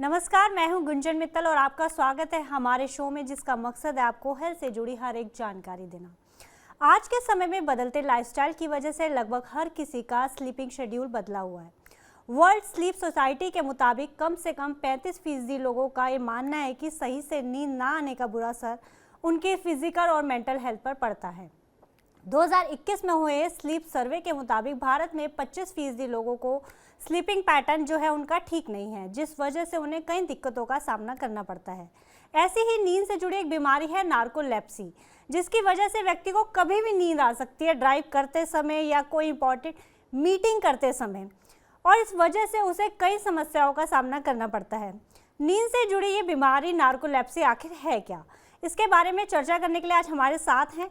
नमस्कार, मैं हूं गुंजन मित्तल और आपका स्वागत है हमारे शो में, जिसका मकसद है आपको हेल्थ से जुड़ी हर एक जानकारी देना। आज के समय में बदलते लाइफस्टाइल की वजह से लगभग हर किसी का स्लीपिंग शेड्यूल बदला हुआ है। वर्ल्ड स्लीप सोसाइटी के मुताबिक कम से कम 35% लोगों का ये मानना है कि सही से नींद ना आने का बुरा असर उनके फिजिकल और मेंटल हेल्थ पर पड़ता है। 2021 में हुए स्लीप सर्वे के मुताबिक भारत में 25% लोगों को स्लीपिंग पैटर्न जो है उनका ठीक नहीं है, जिस वजह से उन्हें कई दिक्कतों का सामना करना पड़ता है। ऐसी ही नींद से जुड़ी एक बीमारी है नार्कोलेप्सी, जिसकी वजह से व्यक्ति को कभी भी नींद आ सकती है, ड्राइव करते समय या कोई इंपॉर्टेंट मीटिंग करते समय, और इस वजह से उसे कई समस्याओं का सामना करना पड़ता है। नींद से जुड़ी ये बीमारी नार्कोलेप्सी आखिर है क्या, इसके बारे में चर्चा करने के लिए आज हमारे साथ हैं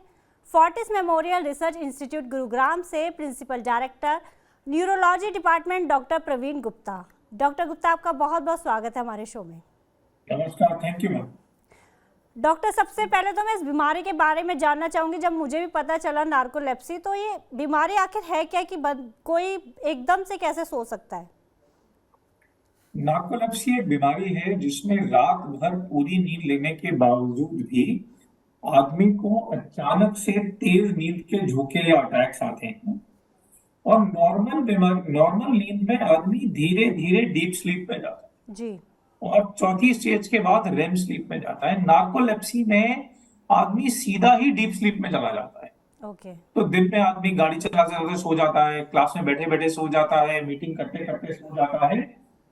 Fortis Memorial Research Institute Gurugram से principal director neurology department doctor Praveen Gupta. Doctor Gupta, आपका बहुत बहुत स्वागत है हमारे शो में। नमस्कार, थैंक यू मैम। डॉक्टर, सबसे पहले तो मैं इस बीमारी के बारे में जानना चाहूँगी। जब मुझे भी पता चला नार्कोलेप्सी, तो ये बीमारी आखिर है क्या कि कोई एकदम से कैसे सो सकता है? नार्कोलेप्सी एक बीमारी है जिसमें रात भर पूरी नींद लेने के बावजूद भी आदमी को अचानक से तेज नींद के झोंके या अटैक्स आते हैं। और नॉर्मल नींद में आदमी धीरे धीरे डीप स्लीप में जाता है जी। और चौथी स्टेज के बाद रेम स्लीप में जाता है। नार्कोलेप्सी में आदमी सीधा ही डीप स्लीप में चला जाता है। ओके। तो दिन में आदमी गाड़ी चलाते चलाते सो जाता है, क्लास में बैठे बैठे सो जाता है, मीटिंग करते करते सो जाता है,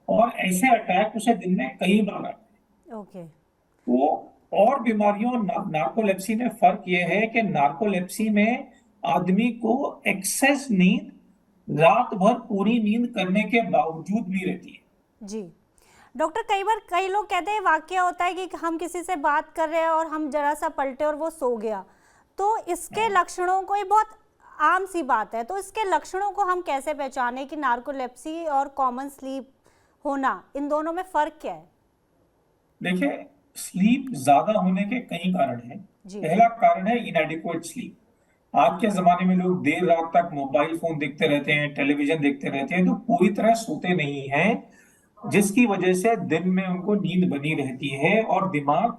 और ऐसे अटैक उसे दिन में कई बार आते हैं। ओके। तो और बीमारियों नार्कोलेप्सी में फर्क यह है कि नार्कोलेप्सी में आदमी को एक्सेस नींद रात भर पूरी नींद करने के बावजूद भी रहती है। जी डॉक्टर, कई बार कई लोग कहते हैं वाकया होता है कि हम किसी से बात कर रहे हैं और हम जरा सा पलटे और वो सो गया, तो इसके लक्षणों को, ये बहुत आम सी बात है, तो इसके लक्षणों को हम कैसे पहचाने कि नार्कोलेप्सी और कॉमन स्लीप होना, इन दोनों में फर्क क्या है? देखिए, स्लीप ज्यादा होने के कई कारण हैं। जी। पहला कारण है इनएडिक्वेट स्लीप। आज के जमाने में लोग देर रात तक मोबाइल फोन देखते रहते हैं, टेलीविजन देखते रहते हैं, तो पूरी तरह सोते नहीं हैं, जिसकी वजह से दिन में उनको नींद बनी रहती है और दिमाग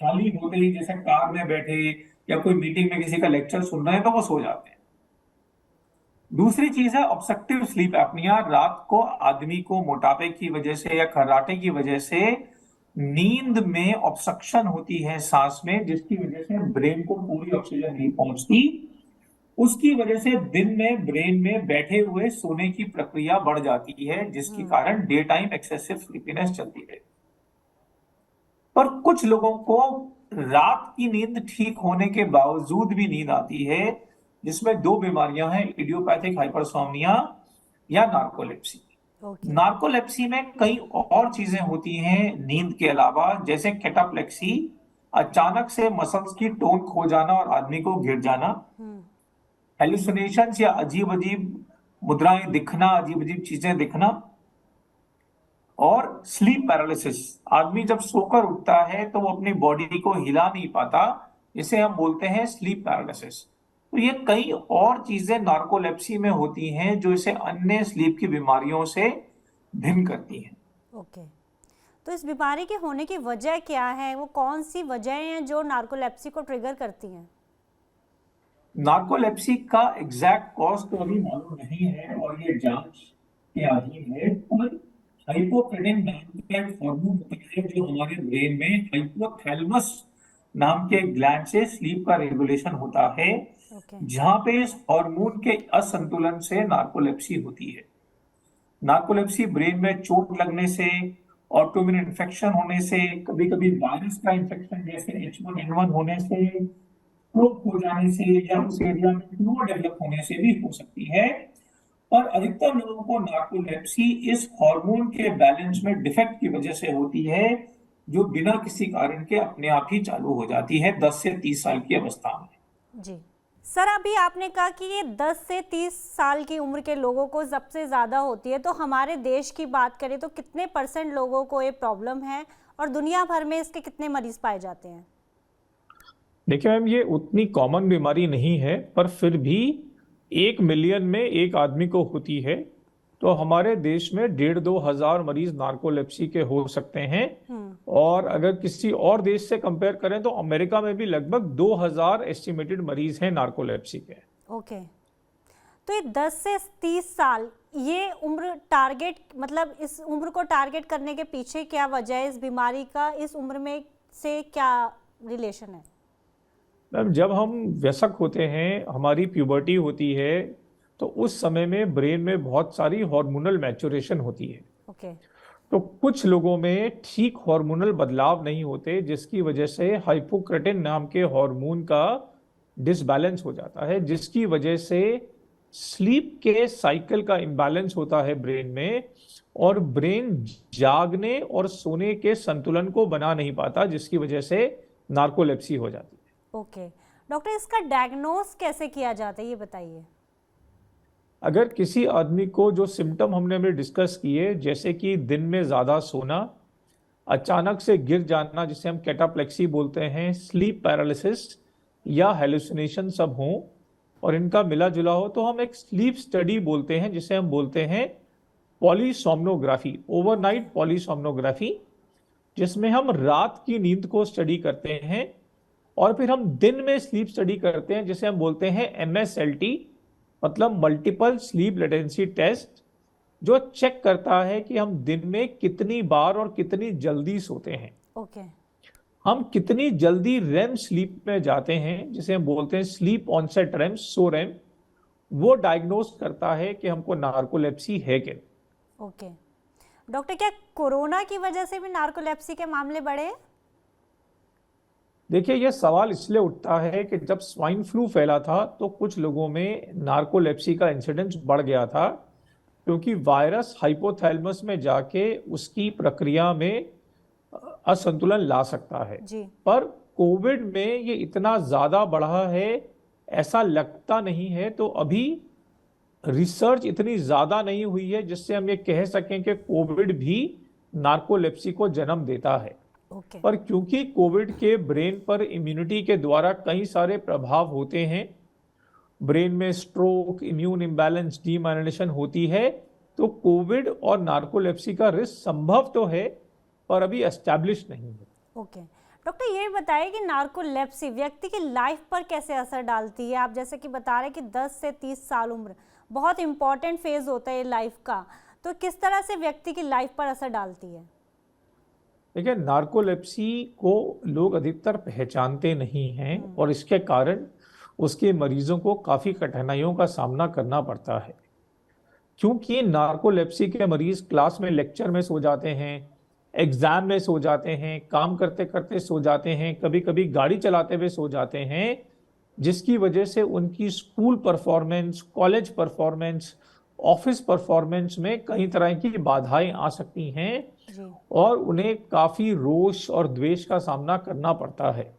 खाली होते ही, जैसे कार में बैठे या कोई मीटिंग में किसी का लेक्चर सुन रहे हैं, तो वो सो जाते हैं। दूसरी चीज है ऑब्स्ट्रक्टिव स्लीप एपनिया। रात को आदमी को मोटापे की वजह से या खर्राटे की वजह से नींद में ऑब्स्ट्रक्शन होती है सांस में, जिसकी वजह से ब्रेन को पूरी ऑक्सीजन नहीं पहुंचती। उसकी वजह से दिन में ब्रेन में बैठे हुए सोने की प्रक्रिया बढ़ जाती है, जिसके कारण डे टाइम एक्सेसिव स्लीपीनेस चलती है। पर कुछ लोगों को रात की नींद ठीक होने के बावजूद भी नींद आती है, जिसमें दो बीमारियां हैं, इडियोपैथिक हाइपरसोमनिया या नार्कोलेप्सी। ओके। नार्कोलेप्सी में कई और चीजें होती हैं नींद के अलावा, जैसे कैटाप्लेक्सी, अचानक से मसल्स की टोन खो जाना और आदमी को गिर जाना, हेलुसिनेशंस या अजीब अजीब मुद्राएं दिखना, अजीब अजीब चीजें दिखना, और स्लीप पैरालिसिस। आदमी जब सोकर उठता है तो वो अपनी बॉडी को हिला नहीं पाता, इसे हम बोलते हैं स्लीप पैरालिसिस। तो ये कई और चीजें नार्कोलेप्सी में होती हैं जो इसे अन्य स्लीप की बीमारियों से भिन्न करती हैं। ओके। तो इस बीमारी के होने की वजह क्या है, वो कौन सी वजह हैं जो नार्कोलेप्सी को ट्रिगर करती हैं? नार्कोलेप्सी का एग्जैक्ट कॉज तो अभी मालूम नहीं है और ये जांच के अधीन है, पर हाइपोक्रेटिन नाम का एक हार्मोन होता है जो हमारे ब्रेन में हाइपोथैलेमस नाम के ग्लैंड से स्लीप का रेगुलेशन होता है, जहां पे इस हार्मोन के असंतुलन से नार्कोलेप्सी होती है। नार्कोलेप्सी ब्रेन में चोट लगने से, ऑटोइम्यून इन्फेक्शन होने से, कभी कभी वायरस का इन्फेक्शन जैसे H1N1 होने से, स्ट्रोक हो जाने से, या उस एरिया में ट्यूमर डेवलप होने से भी हो सकती है। और अधिकतर लोगों को नार्कोलेप्सी इस हार्मोन के बैलेंस में डिफेक्ट की वजह से होती है, जो बिना किसी कारण के अपने आप ही चालू हो जाती है 10 से 30 साल की अवस्था में। जी सर, अभी आपने कहा कि ये 10 से 30 साल की उम्र के लोगों को सबसे ज़्यादा होती है, तो हमारे देश की बात करें तो कितने % लोगों को ये प्रॉब्लम है और दुनिया भर में इसके कितने मरीज पाए जाते हैं? देखिए मैम, ये उतनी कॉमन बीमारी नहीं है, पर फिर भी 1 मिलियन में एक आदमी को होती है। तो हमारे देश में 1,500-2,000 मरीज नार्कोलेप्सी के हो सकते हैं। और अगर किसी और देश से कंपेयर करें तो अमेरिका में भी लगभग 2,000 एस्टिमेटेड मरीज हैं नार्कोलेप्सी के। ओके, तो ये 10 से 30 साल ये उम्र टारगेट, मतलब इस उम्र को टारगेट करने के पीछे क्या वजह है? इस बीमारी का इस उम्र में से क्या रिलेशन है? मैम, जब हम वयस्क होते हैं, हमारी प्यूबर्टी होती है, तो उस समय में ब्रेन में बहुत सारी हार्मोनल मैच्योरेशन होती है। ओके, तो कुछ लोगों में ठीक हार्मोनल बदलाव नहीं होते, जिसकी वजह से हाइपोक्रेटिन नाम के हार्मोन का डिसबैलेंस हो जाता है, जिसकी वजह से स्लीप के साइकिल का इम्बैलेंस होता है ब्रेन में, और ब्रेन जागने और सोने के संतुलन को बना नहीं पाता, जिसकी वजह से नार्कोलेप्सी हो जाती है। ओके डॉक्टर, इसका डायग्नोस कैसे किया जाता है ये बताइए। अगर किसी आदमी को जो सिम्टम हमने अभी डिस्कस किए, जैसे कि दिन में ज़्यादा सोना, अचानक से गिर जाना जिसे हम कैटाप्लेक्सी बोलते हैं, स्लीप पैरालिसिस या हेलुसिनेशन सब हों और इनका मिला जुला हो, तो हम एक स्लीप स्टडी बोलते हैं, जिसे हम बोलते हैं पॉलीसोम्नोग्राफी, ओवरनाइट पॉलीसोम्नोग्राफी, जिसमें हम रात की नींद को स्टडी करते हैं और फिर हम दिन में स्लीप स्टडी करते हैं, जिसे हम बोलते हैं MSLT, मतलब मल्टीपल स्लीप लेटेंसी टेस्ट, जो चेक करता है कि हम दिन में कितनी बार और कितनी जल्दी सोते हैं। ओके, हम कितनी जल्दी रेम स्लीप में जाते हैं, जिसे हम बोलते हैं स्लीप ऑनसेट रेम, सो रेम, वो डायग्नोस करता है कि हमको नार्कोलेप्सी है क्या। ओके डॉक्टर, क्या कोरोना की वजह से भी नार्कोलेप्सी के मामले बढ़े हैं? देखिए, यह सवाल इसलिए उठता है कि जब स्वाइन फ्लू फैला था तो कुछ लोगों में नार्कोलेप्सी का इंसिडेंस बढ़ गया था, क्योंकि वायरस हाइपोथैलेमस में जाके उसकी प्रक्रिया में असंतुलन ला सकता है। जी, पर कोविड में ये इतना ज्यादा बढ़ा है ऐसा लगता नहीं है। तो अभी रिसर्च इतनी ज्यादा नहीं हुई है जिससे हम ये कह सकें कि कोविड भी नार्कोलेप्सी को जन्म देता है। ओके, पर क्योंकि कोविड के ब्रेन पर इम्यूनिटी के द्वारा कई सारे प्रभाव होते हैं, ब्रेन में स्ट्रोक, इम्यून इम्बैलेंस, डीमाइलिनेशन होती है, तो कोविड और नार्कोलेप्सी का रिस्क संभव तो है पर अभी एस्टैब्लिश नहीं है। ओके डॉक्टर, ये बताइए कि नार्कोलेप्सी व्यक्ति की लाइफ पर कैसे असर डालती है? आप जैसे कि बता रहे हैं कि 10 से 30 साल उम्र बहुत इंपॉर्टेंट फेज होता है लाइफ का, तो किस तरह से व्यक्ति की लाइफ पर असर डालती है? देखिए, नार्कोलेप्सी को लोग अधिकतर पहचानते नहीं हैं और इसके कारण उसके मरीजों को काफ़ी कठिनाइयों का सामना करना पड़ता है, क्योंकि नार्कोलेप्सी के मरीज क्लास में, लेक्चर में सो जाते हैं, एग्जाम में सो जाते हैं, काम करते करते सो जाते हैं, कभी कभी गाड़ी चलाते हुए सो जाते हैं, जिसकी वजह से उनकी school performance, college performance, office performance में कई तरह की बाधाएं आ सकती हैं जी, और उन्हें काफ़ी रोष और द्वेष का सामना करना पड़ता है।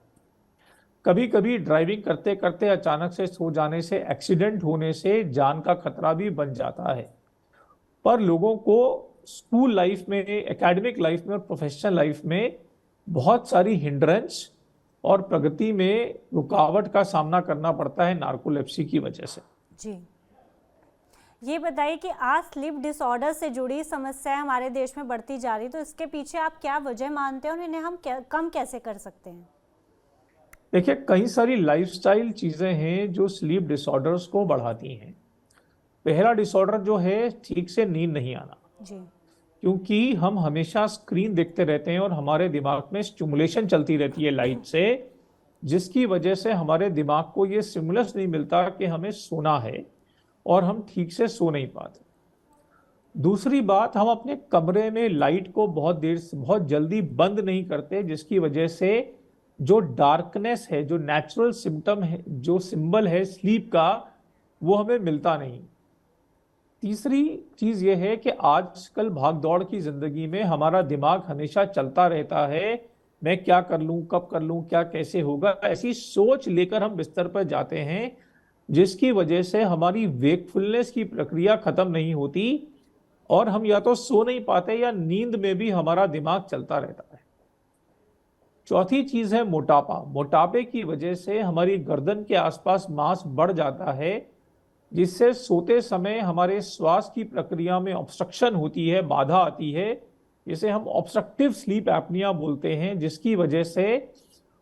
कभी कभी ड्राइविंग करते करते अचानक से सो जाने से, एक्सीडेंट होने से जान का खतरा भी बन जाता है। पर लोगों को स्कूल लाइफ में, एकेडमिक लाइफ में और प्रोफेशनल लाइफ में बहुत सारी हिंड्रेंस और प्रगति में रुकावट का सामना करना पड़ता है नार्कोलेप्सी की वजह से। जी, ये बताइए कि आज स्लीप डिसऑर्डर से जुड़ी समस्याएं हमारे देश में बढ़ती जा रही, तो इसके पीछे आप क्या वजह मानते हैं और इन्हें हम कम कैसे कर सकते हैं? देखिए, कई सारी लाइफस्टाइल चीज़ें हैं जो स्लीप डिसऑर्डर्स को बढ़ाती हैं। पहला डिसऑर्डर जो है, ठीक से नींद नहीं आना, जी, क्योंकि हम हमेशा स्क्रीन देखते रहते हैं और हमारे दिमाग में स्टिमुलेशन चलती रहती है लाइट से, जिसकी वजह से हमारे दिमाग को ये स्टिमुलस नहीं मिलता कि हमें सोना है और हम ठीक से सो नहीं पाते। दूसरी बात, हम अपने कमरे में लाइट को बहुत देर से, बहुत जल्दी बंद नहीं करते, जिसकी वजह से जो डार्कनेस है, जो नेचुरल सिम्टम है, जो सिंबल है स्लीप का, वो हमें मिलता नहीं। तीसरी चीज ये है कि आजकल भागदौड़ की जिंदगी में हमारा दिमाग हमेशा चलता रहता है, मैं क्या कर लूं, कब कर लूं, क्या कैसे होगा, ऐसी सोच लेकर हम बिस्तर पर जाते हैं, जिसकी वजह से हमारी वेकफुलनेस की प्रक्रिया खत्म नहीं होती और हम या तो सो नहीं पाते या नींद में भी हमारा दिमाग चलता रहता है। चौथी चीज है मोटापा। मोटापे की वजह से हमारी गर्दन के आसपास मांस बढ़ जाता है, जिससे सोते समय हमारे श्वास की प्रक्रिया में ऑब्स्ट्रक्शन होती है, बाधा आती है, जिसे हम ऑब्स्ट्रक्टिव स्लीप एपनिया बोलते हैं, जिसकी वजह से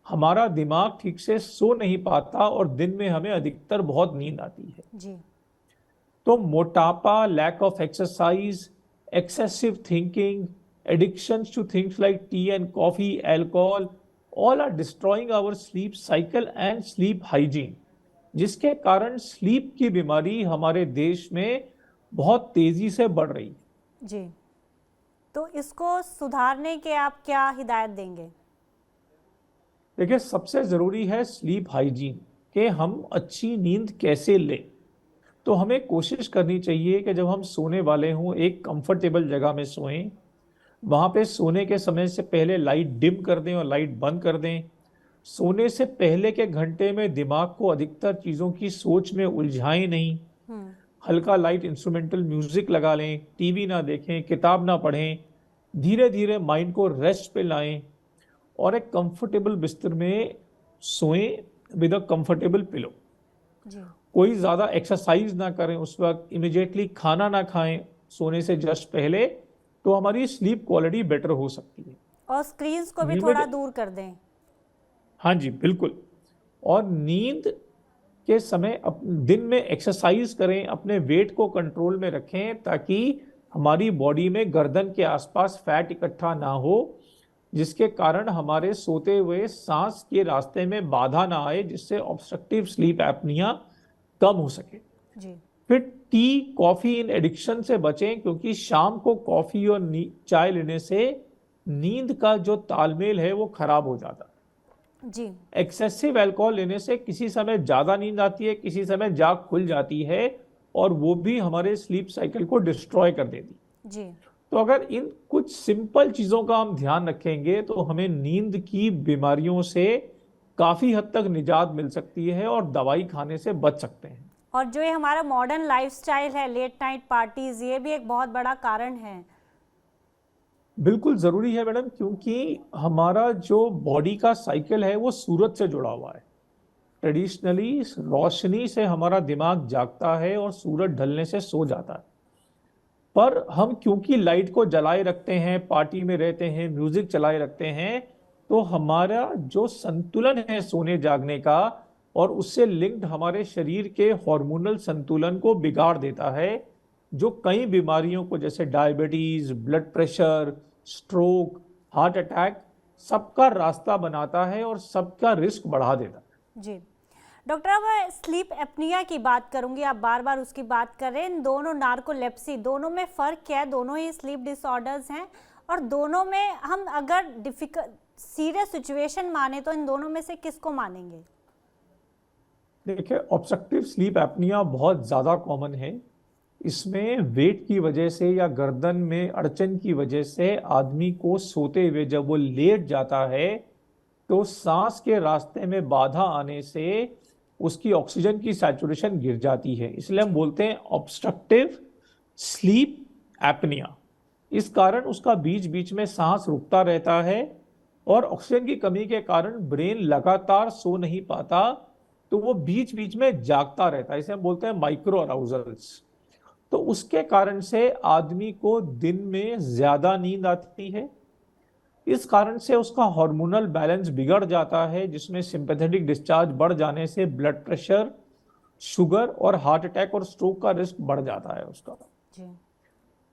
हमारा दिमाग ठीक से सो नहीं पाता और दिन में हमें अधिकतर बहुत नींद आती है। जी। तो मोटापा, lack of exercise, excessive thinking, addictions to things like tea and coffee, alcohol, all are destroying our sleep cycle and sleep hygiene, जिसके कारण स्लीप की बीमारी हमारे देश में बहुत तेजी से बढ़ रही है। जी, तो इसको सुधारने के आप क्या हिदायत देंगे? देखिए, सबसे जरूरी है स्लीप हाइजीन, कि हम अच्छी नींद कैसे लें। तो हमें कोशिश करनी चाहिए कि जब हम सोने वाले हों, एक कंफर्टेबल जगह में सोएं। वहाँ पे सोने के समय से पहले लाइट डिम कर दें और लाइट बंद कर दें। सोने से पहले के घंटे में दिमाग को अधिकतर चीज़ों की सोच में उलझाएं नहीं। हल्का लाइट इंस्ट्रूमेंटल म्यूजिक लगा लें, टीवी ना देखें, किताब ना पढ़ें, धीरे धीरे माइंड को रेस्ट पे लाएं और एक कंफर्टेबल बिस्तर में सोएं विद अ कंफर्टेबल पिलो। जी। कोई ज़्यादा एक्सरसाइज ना करें उस वक्त, इमिडिएटली खाना ना खाएं सोने से जस्ट पहले, तो हमारी स्लीप क्वालिटी बेटर हो सकती है। और स्क्रीन्स को भी नींद थोड़ा दूर कर दें। हाँ जी, बिल्कुल। और नींद के समय दिन में एक्सरसाइज करें, अपने वेट को कंट्रोल में रखें, ताकि हमारी बॉडी में गर्दन के आसपास फैट इकट्ठा ना हो, जिसके कारण हमारे सोते हुए सांस के रास्ते में बाधा ना आए, जिससे ऑब्स्ट्रक्टिव स्लीप एपनिया कम हो सके। जी। फिर टी, कॉफी इन एडिक्शन से बचें, क्योंकि शाम को कॉफी और चाय लेने से नींद का जो तालमेल है वो खराब हो जाता है। जी। एक्सेसिव अल्कोहल लेने से किसी समय ज्यादा नींद आती है, किसी समय जाग खुल जाती है, और वो भी हमारे स्लीप साइकिल को डिस्ट्रॉय कर देती। जी। तो अगर इन कुछ सिंपल चीजों का हम ध्यान रखेंगे तो हमें नींद की बीमारियों से काफी हद तक निजात मिल सकती है और दवाई खाने से बच सकते हैं। और जो ये हमारा मॉडर्न लाइफस्टाइल है, लेट नाइट पार्टीज, ये भी एक बहुत बड़ा कारण है। बिल्कुल जरूरी है मैडम, क्योंकि हमारा जो बॉडी का साइकिल है वो सूरज से जुड़ा हुआ है। ट्रेडिशनली रोशनी से हमारा दिमाग जागता है और सूरज ढलने से सो जाता है। पर हम क्योंकि लाइट को जलाए रखते हैं, पार्टी में रहते हैं, म्यूजिक चलाए रखते हैं, तो हमारा जो संतुलन है सोने जागने का और उससे लिंक्ड हमारे शरीर के हार्मोनल संतुलन को बिगाड़ देता है, जो कई बीमारियों को, जैसे diabetes, blood pressure, stroke, heart attack, सबका रास्ता बनाता है और सबका रिस्क बढ़ा देता है। जी डॉक्टर, अब स्लीप एपनिया की बात करूंगी, आप बार बार उसकी बात कर रहे हैं। इन दोनों, नार्कोलेप्सी, दोनों में फ़र्क क्या है? दोनों ही स्लीप डिसऑर्डर्स हैं, और दोनों में हम अगर सीरियस सिचुएशन माने तो इन दोनों में से किसको मानेंगे? देखिए, ऑब्स्ट्रक्टिव स्लीप एपनिया बहुत ज़्यादा कॉमन है। इसमें वेट की वजह से या गर्दन में अड़चन की वजह से आदमी को सोते हुए जब वो लेट जाता है तो सांस के रास्ते में बाधा आने से उसकी ऑक्सीजन की सैचुरेशन गिर जाती है। इसलिए हम बोलते हैं ऑब्स्ट्रक्टिव स्लीप एपनिया। इस कारण उसका बीच बीच में सांस रुकता रहता है और ऑक्सीजन की कमी के कारण ब्रेन लगातार सो नहीं पाता, तो वो बीच बीच में जागता रहता है। इसे हम बोलते हैं माइक्रो अराउजल्स। तो उसके कारण से आदमी को दिन में ज्यादा नींद आती है। इस कारण से उसका हार्मोनल बैलेंस बिगड़ जाता है, जिसमें सिंपैथेटिक डिस्चार्ज बढ़ जाने से ब्लड प्रेशर, शुगर और हार्ट अटैक और स्ट्रोक का रिस्क बढ़ जाता है उसका।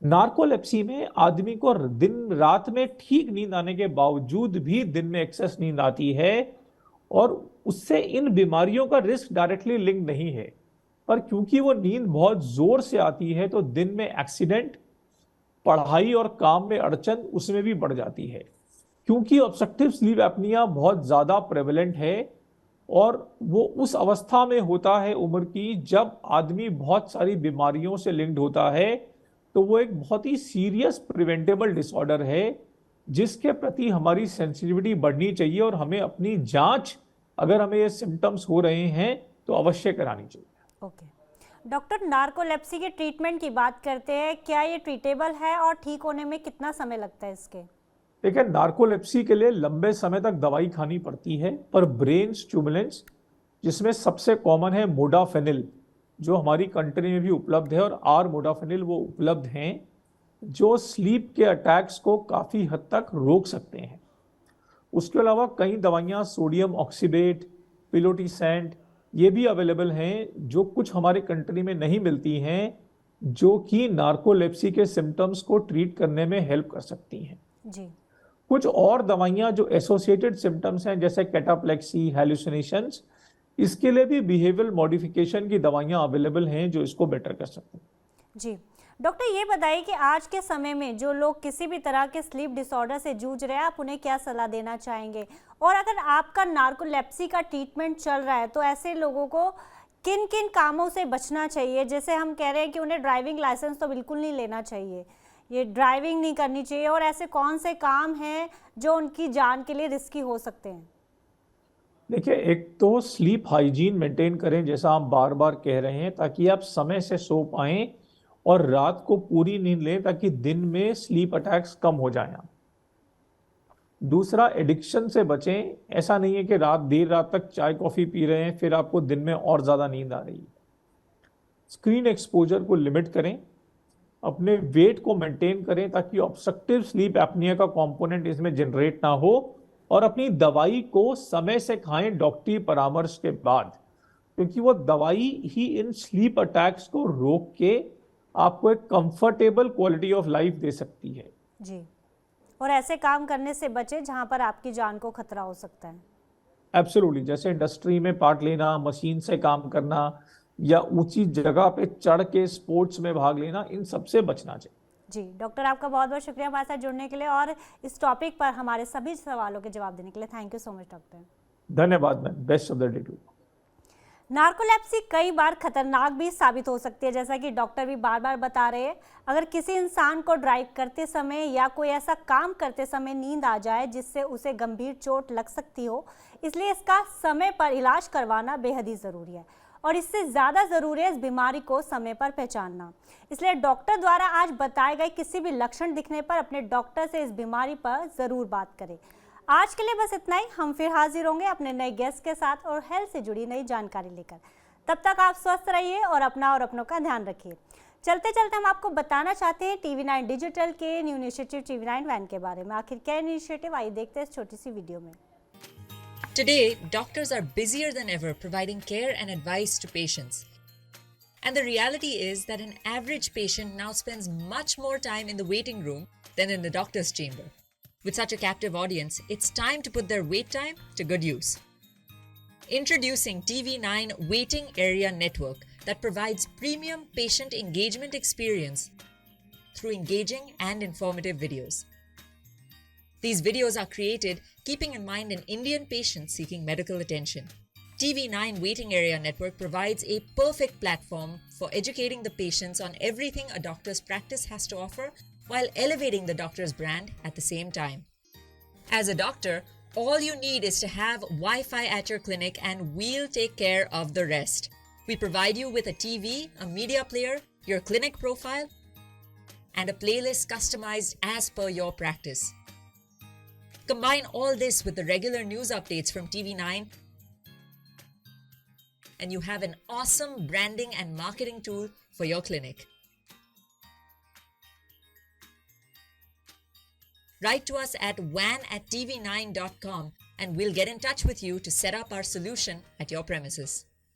नार्कोलेप्सी में आदमी को दिन रात में ठीक नींद आने के बावजूद भी दिन में एक्सेस नींद आती है, और उससे इन बीमारियों का रिस्क डायरेक्टली लिंक नहीं है, पर क्योंकि वो नींद बहुत जोर से आती है तो दिन में एक्सीडेंट, पढ़ाई और काम में अड़चन उसमें भी बढ़ जाती है। क्योंकि ऑब्स्ट्रक्टिव स्लीप एपनिया बहुत ज़्यादा प्रेवलेंट है और वो उस अवस्था में होता है उम्र की जब आदमी बहुत सारी बीमारियों से लिंक्ड होता है, तो वो एक बहुत ही सीरियस प्रिवेंटेबल डिसऑर्डर है, जिसके प्रति हमारी सेंसिटिविटी बढ़नी चाहिए और हमें अपनी जांच, अगर हमें ये सिम्टम्स हो रहे हैं तो अवश्य करानी चाहिए। ओके डॉक्टर, नार्कोलेप्सी के ट्रीटमेंट की बात करते हैं, क्या ये ट्रीटेबल है और ठीक होने में कितना समय लगता है इसके? देखिए, नार्कोलेप्सी के लिए लंबे समय तक दवाई खानी पड़ती है, पर ब्रेन स्टिमुलेंट्स, जिसमें सबसे कॉमन है मोडाफेनिल, जो हमारी कंट्री में भी उपलब्ध है और आर मोडाफिनिल वो उपलब्ध हैं जो स्लीप के अटैक्स को काफ़ी हद तक रोक सकते हैं। उसके अलावा कई दवाइयाँ सोडियम ऑक्सीबेट, पिलोटीसेंट ये भी अवेलेबल हैं जो कुछ हमारे कंट्री में नहीं मिलती हैं, जो कि नार्कोलेप्सी के सिम्टम्स को ट्रीट करने में हेल्प कर सकती हैं। जी। कुछ और दवाइयाँ जो एसोसिएटेड सिम्टम्स हैं जैसे कैटाप्लेक्सी, हैलुसिनेशंस, इसके लिए भी बिहेवियरल मॉडिफिकेशन की दवाइयाँ अवेलेबल हैं जो इसको बेटर कर सकती हैं। जी डॉक्टर, ये बताइए कि आज के समय में जो लोग किसी भी तरह के स्लीप डिसऑर्डर से जूझ रहे हैं, आप उन्हें क्या सलाह देना चाहेंगे? और अगर आपका नार्कोलेप्सी का ट्रीटमेंट चल रहा है तो ऐसे लोगों को किन किन कामों से बचना चाहिए? जैसे हम कह रहे हैं कि उन्हें ड्राइविंग लाइसेंस तो बिल्कुल नहीं लेना चाहिए, ये ड्राइविंग नहीं करनी चाहिए, और ऐसे कौन से काम हैं जो उनकी जान के लिए रिस्की हो सकते हैं? देखिए, एक तो स्लीप हाइजीन मेंटेन करें जैसा आप बार बार कह रहे हैं, ताकि आप समय से सो पाएं और रात को पूरी नींद लें ताकि दिन में स्लीप अटैक्स कम हो जाएं। दूसरा, एडिक्शन से बचें। ऐसा नहीं है कि देर रात तक चाय कॉफ़ी पी रहे हैं फिर आपको दिन में और ज़्यादा नींद आ रही है। स्क्रीन एक्सपोजर को लिमिट करें, अपने वेट को मेंटेन करें ताकि ऑब्स्ट्रक्टिव स्लीप एपनिया का कंपोनेंट इसमें जनरेट ना हो, और अपनी दवाई को समय से खाएं डॉक्टरी परामर्श के बाद, क्योंकि वो दवाई ही इन स्लीप अटैक्स को रोक के आपको एक कंफर्टेबल क्वालिटी ऑफ लाइफ दे सकती है। जी, और ऐसे काम करने से बचे जहां पर आपकी जान को खतरा हो सकता है। एब्सोल्युटली, जैसे इंडस्ट्री में पार्ट लेना, मशीन से काम करना, या ऊंची जगह पे चढ़ के स्पोर्ट्स में भाग लेना, इन सबसे बचना चाहिए। जी डॉक्टर, आपका बहुत बहुत शुक्रिया हमारे साथ जुड़ने के लिए और इस टॉपिक पर हमारे सभी सवालों के जवाब देने के लिए। Thank you so much doctor. धन्यवाद ma'am, best of the day to you. Narcolepsy कई बार खतरनाक भी साबित हो सकती है, जैसा कि डॉक्टर भी बार बार बता रहे हैं। अगर किसी इंसान को ड्राइव करते समय या कोई ऐसा काम करते समय नींद आ जाए जिससे उसे गंभीर चोट लग सकती हो, इसलिए इसका समय पर इलाज करवाना बेहद ही ज़रूरी है, और इससे ज़्यादा ज़रूरी है इस बीमारी को समय पर पहचानना। इसलिए डॉक्टर द्वारा आज बताए गए किसी भी लक्षण दिखने पर अपने डॉक्टर से इस बीमारी पर ज़रूर बात करें। आज के लिए बस इतना ही। हम फिर हाजिर होंगे अपने नए गेस्ट के साथ और हेल्थ से जुड़ी नई जानकारी लेकर। तब तक आप स्वस्थ रहिए और अपना और अपनों का ध्यान रखिए। चलते चलते हम आपको बताना चाहते हैं TV9 डिजिटल के न्यू इनिशिएटिव TV9 वैन के बारे में। आखिर क्या इनिशिएटिव, आइए देखते हैं इस छोटी सी वीडियो में। Today, doctors are busier than ever providing care and advice to patients. And the reality is that an average patient now spends much more time in the waiting room than in the doctor's chamber. With such a captive audience, it's time to put their wait time to good use. Introducing TV9 Waiting Area Network that provides premium patient engagement experience through engaging and informative videos. These videos are created keeping in mind an Indian patient seeking medical attention. TV9 Waiting Area Network provides a perfect platform for educating the patients on everything a doctor's practice has to offer while elevating the doctor's brand at the same time. As a doctor, all you need is to have Wi-Fi at your clinic and we'll take care of the rest. We provide you with a TV, a media player, your clinic profile, and a playlist customized as per your practice. Combine all this with the regular news updates from TV9 and you have an awesome branding and marketing tool for your clinic. Write to us at van@tv9.com and we'll get in touch with you to set up our solution at your premises.